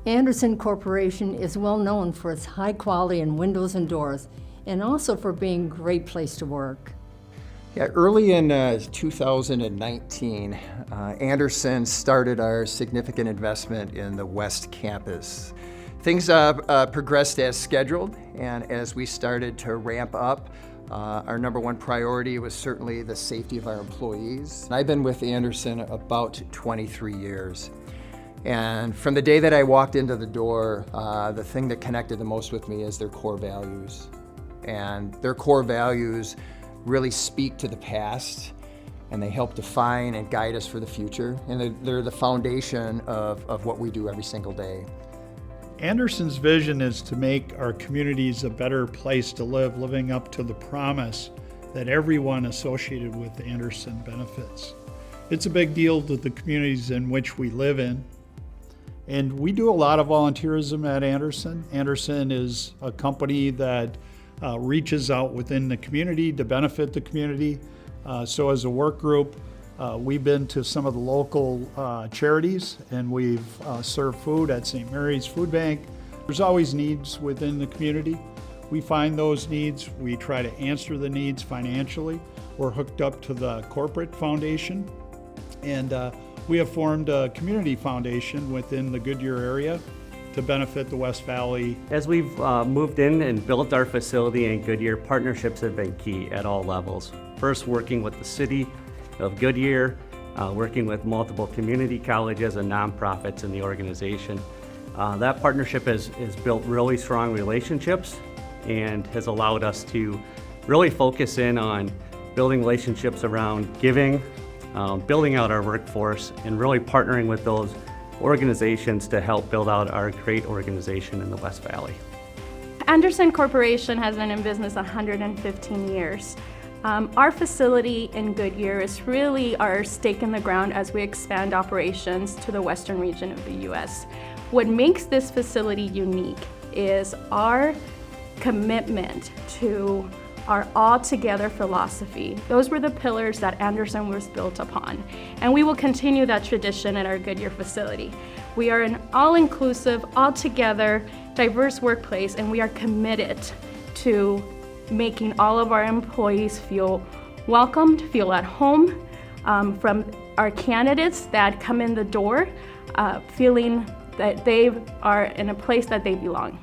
Andersen Corporation is well known for its high quality in windows and doors, and also for being a great place to work. Yeah, early in 2019, Andersen started our significant investment in the West Campus. Things progressed as scheduled, and as we started to ramp up, our number one priority was certainly the safety of our employees. I've been with Andersen about 23 years. And from the day that I walked into the door, the thing that connected the most with me is their core values. And their core values really speak to the past, and they help define and guide us for the future. And they're the foundation of what we do every single day. Andersen's vision is to make our communities a better place to live, living up to the promise that everyone associated with Andersen benefits. It's a big deal to the communities in which we live in. And we do a lot of volunteerism at Andersen. Andersen is a company that reaches out within the community to benefit the community. So as a work group, we've been to some of the local charities, and we've served food at St. Mary's Food Bank. There's always needs within the community. We find those needs, we try to answer the needs financially. We're hooked up to the corporate foundation, and we have formed a community foundation within the Goodyear area to benefit the West Valley. As we've moved in and built our facility in Goodyear, partnerships have been key at all levels. First, working with the city of Goodyear, working with multiple community colleges and nonprofits in the organization. That partnership has built really strong relationships and has allowed us to really focus in on building relationships around giving, building out our workforce, and really partnering with those organizations to help build out our great organization in the West Valley. Andersen Corporation has been in business 115 years. Our facility in Goodyear is really our stake in the ground as we expand operations to the western region of the U.S. What makes this facility unique is our commitment to our all-together philosophy. Those were the pillars that Andersen was built upon, and we will continue that tradition at our Goodyear facility. We are an all-inclusive, all-together, diverse workplace, and we are committed to making all of our employees feel welcomed, feel at home, from our candidates that come in the door, feeling that they are in a place that they belong.